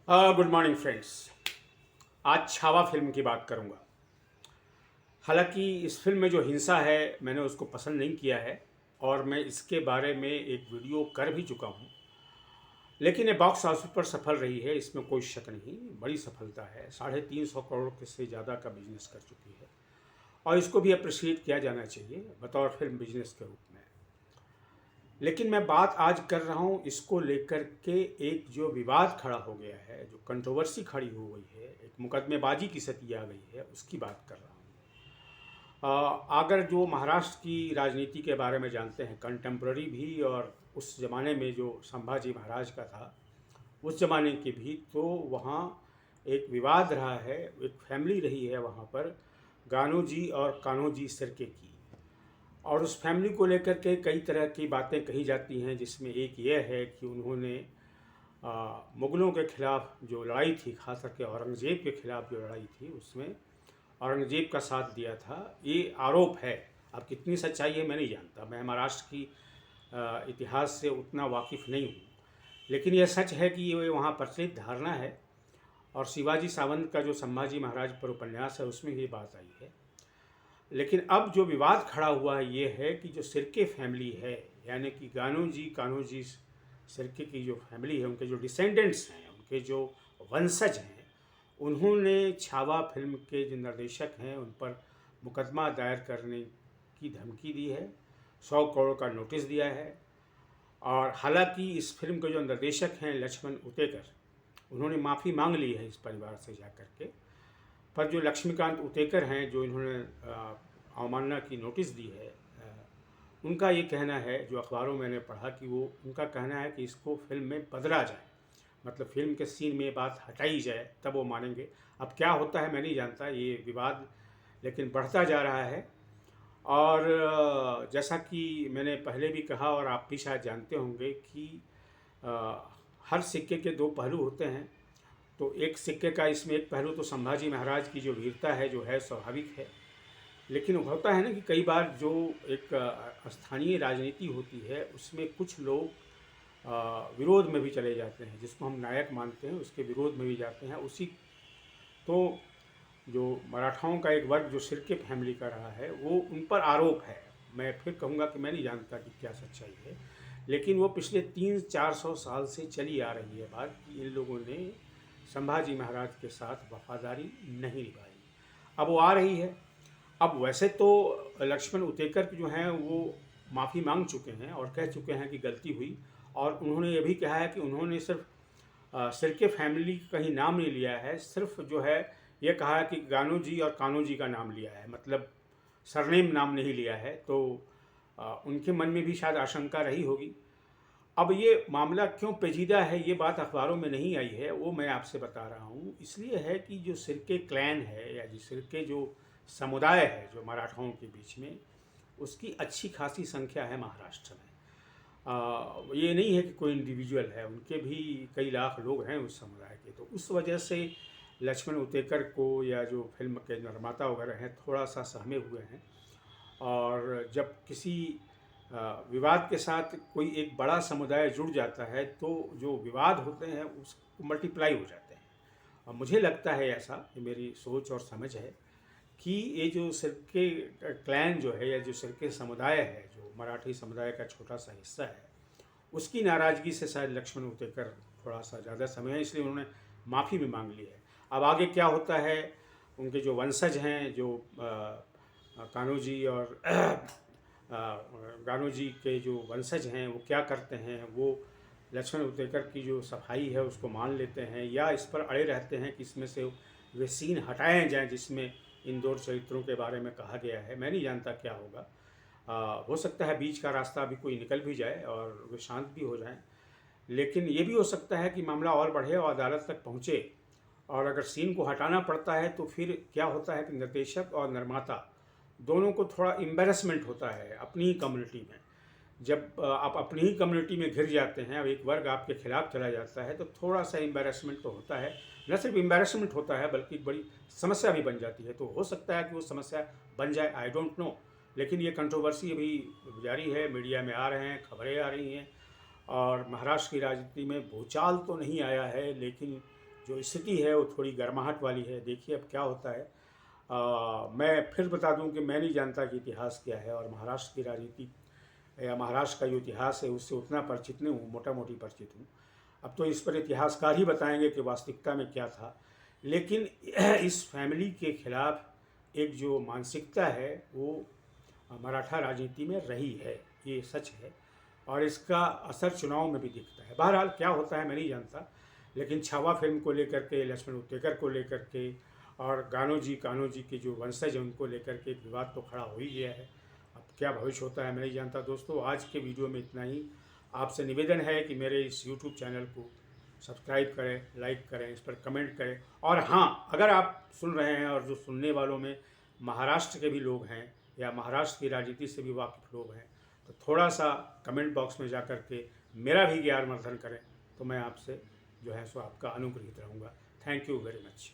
Good morning friends. आज Chhaava film की बात करूंगा। हालांकि इस फिल्म में जो हिंसा है मैंने उसको पसंद नहीं किया है और मैं इसके बारे में एक वीडियो कर भी चुका हूं। लेकिन ये बॉक्स ऑफिस पर सफल रही है, इसमें कोई शक नहीं। बड़ी सफलता है, 350 करोड़ के से ज़्यादा का बिजनेस कर चुकी है और इसको भी अप्रिशिएट किया जाना चाहिए बतौर फिल्म बिजनेस के रूप में। लेकिन मैं बात आज कर रहा हूँ इसको लेकर के, एक जो विवाद खड़ा हो गया है, जो कंट्रोवर्सी खड़ी हो गई है, एक मुकदमेबाजी की स्थिति आ गई है, उसकी बात कर रहा हूँ। अगर जो महाराष्ट्र की राजनीति के बारे में जानते हैं, कंटेम्प्ररी भी और उस ज़माने में जो संभाजी महाराज का था उस ज़माने की भी, तो वहाँ एक विवाद रहा है, एक फैमिली रही है वहाँ पर, गानोजी और कान्होजी सिरके की। और उस फैमिली को लेकर के कई तरह की बातें कही जाती हैं, जिसमें एक यह है कि उन्होंने मुग़लों के ख़िलाफ़ जो लड़ाई थी, ख़ास करके औरंगज़ेब के ख़िलाफ़ जो लड़ाई थी, उसमें औरंगज़ेब का साथ दिया था। ये आरोप है। अब कितनी सच्चाई है मैं नहीं जानता, मैं महाराष्ट्र की इतिहास से उतना वाकिफ़ नहीं हूँ। लेकिन यह सच है कि ये वहाँ प्रचलित धारणा है और शिवाजी सावंत का जो संभाजी महाराज पर उपन्यास है उसमें ये बात आई है। लेकिन अब जो विवाद खड़ा हुआ है ये है कि जो सिरके फैमिली है, यानी कि गानोजी कान्होजी सिरके की जो फैमिली है, उनके जो डिसेंडेंट्स हैं, उनके जो वंशज हैं, उन्होंने छावा फिल्म के जो निर्देशक हैं उन पर मुकदमा दायर करने की धमकी दी है, 100 करोड़ का नोटिस दिया है। और हालांकि इस फिल्म के जो निर्देशक हैं लक्ष्मण उतेकर, उन्होंने माफ़ी मांग ली है इस परिवार से जा कर के। पर जो लक्ष्मीकांत उतेकर हैं, जो इन्होंने अवमानना की नोटिस दी है, उनका ये कहना है, जो अखबारों में मैंने पढ़ा, कि वो उनका कहना है कि इसको फिल्म में बदला जाए, मतलब फिल्म के सीन में ये बात हटाई जाए, तब वो मानेंगे। अब क्या होता है मैं नहीं जानता, ये विवाद लेकिन बढ़ता जा रहा है। और जैसा कि मैंने पहले भी कहा और आप भी शायद जानते होंगे कि हर सिक्के के दो पहलू होते हैं। तो एक सिक्के का इसमें एक पहलू तो संभाजी महाराज की जो वीरता है, जो है स्वाभाविक है। लेकिन होता है ना कि कई बार जो एक स्थानीय राजनीति होती है उसमें कुछ लोग विरोध में भी चले जाते हैं, जिसको हम नायक मानते हैं उसके विरोध में भी जाते हैं। उसी तो जो मराठाओं का एक वर्ग जो सिरके फैमिली का रहा है, वो उन पर आरोप है। मैं फिर कहूँगा कि मैं नहीं जानता कि क्या सच्चाई है, लेकिन वो पिछले 300-400 साल से चली आ रही है बात कि इन लोगों ने संभाजी महाराज के साथ वफादारी नहीं निभाई। अब वो आ रही है। अब वैसे तो लक्ष्मण उतेकर जो हैं वो माफ़ी मांग चुके हैं और कह चुके हैं कि गलती हुई, और उन्होंने ये भी कहा है कि उन्होंने सिर्फ सिरके फैमिली का ही नाम नहीं लिया है, सिर्फ जो है ये कहा है कि गानोजी और कान्होजी का नाम लिया है, मतलब सरनेम नाम नहीं लिया है। तो उनके मन में भी शायद आशंका रही होगी। अब ये मामला क्यों पेचीदा है, ये बात अखबारों में नहीं आई है, वो मैं आपसे बता रहा हूँ। इसलिए है कि जो सिरके क्लैन है, या जो सिरके जो समुदाय है जो मराठाओं के बीच में, उसकी अच्छी खासी संख्या है महाराष्ट्र में। ये नहीं है कि कोई इंडिविजुअल है, उनके भी कई लाख लोग हैं उस समुदाय के। तो उस वजह से लक्ष्मण उतेकर को, या जो फिल्म के निर्माता वगैरह हैं, थोड़ा सा सहमे हुए हैं। और जब किसी विवाद के साथ कोई एक बड़ा समुदाय जुड़ जाता है तो जो विवाद होते हैं उस मल्टीप्लाई हो जाते हैं। और मुझे लगता है ऐसा, कि मेरी सोच और समझ है, कि ये जो सिरके क्लैन जो है, या जो सिरके समुदाय है, जो मराठी समुदाय का छोटा सा हिस्सा है, उसकी नाराज़गी से शायद लक्ष्मण उतेकर थोड़ा सा ज़्यादा समय है, इसलिए उन्होंने माफ़ी भी मांग ली है। अब आगे क्या होता है, उनके जो वंशज हैं, जो कान्होजी और गानोजी के जो वंशज हैं, वो क्या करते हैं, वो लक्ष्मण उतेकर की जो सफाई है उसको मान लेते हैं, या इस पर अड़े रहते हैं कि इसमें से वे सीन हटाए जाएं जिसमें इन दो चरित्रों के बारे में कहा गया है। मैं नहीं जानता क्या होगा। हो सकता है बीच का रास्ता अभी कोई निकल भी जाए और वे शांत भी हो जाएं। लेकिन ये भी हो सकता है कि मामला और बढ़े और अदालत तक पहुँचे, और अगर सीन को हटाना पड़ता है तो फिर क्या होता है कि निर्देशक और निर्माता दोनों को थोड़ा एम्बेरसमेंट होता है अपनी ही कम्युनिटी में। जब आप अपनी ही कम्युनिटी में घिर जाते हैं, अब एक वर्ग आपके खिलाफ चला जाता है, तो थोड़ा सा एम्बेरसमेंट तो होता है। न सिर्फ एम्बेरसमेंट होता है बल्कि एक बड़ी समस्या भी बन जाती है। तो हो सकता है कि वो समस्या बन जाए, आई डोंट नो। लेकिन ये कंट्रोवर्सी अभी जारी है, मीडिया में आ रहे हैं, खबरें आ रही हैं। और महाराष्ट्र की राजनीति में भूचाल तो नहीं आया है, लेकिन जो स्थिति है वो थोड़ी गर्माहट वाली है। देखिए अब क्या होता है। मैं फिर बता दूं कि मैं नहीं जानता कि इतिहास क्या है, और महाराष्ट्र की राजनीति या महाराष्ट्र का जो इतिहास है उससे उतना परिचित नहीं हूँ, मोटा मोटी परिचित हूँ। अब तो इस पर इतिहासकार ही बताएंगे कि वास्तविकता में क्या था। लेकिन इस फैमिली के खिलाफ एक जो मानसिकता है वो मराठा राजनीति में रही है, ये सच है, और इसका असर चुनाव में भी दिखता है। बहरहाल क्या होता है मैं नहीं जानता, लेकिन छावा फिल्म को लेकर के, लक्ष्मण उत्तेकर को लेकर के, और कान्हो जी के जो वंशज हैं उनको लेकर के एक विवाद तो खड़ा हो ही गया है। अब क्या भविष्य होता है मैं नहीं जानता। दोस्तों, आज के वीडियो में इतना ही। आपसे निवेदन है कि मेरे इस यूट्यूब चैनल को सब्सक्राइब करें, लाइक करें, इस पर कमेंट करें। और हाँ, अगर आप सुन रहे हैं और जो सुनने वालों में महाराष्ट्र के भी लोग हैं या महाराष्ट्र की राजनीति से भी वाकिफ़ लोग हैं, तो थोड़ा सा कमेंट बॉक्स में जा कर के मेरा भी ज्ञानवर्धन करें, तो मैं आपसे जो है सो आपका अनुग्रहित रहूँगा। Thank you very much.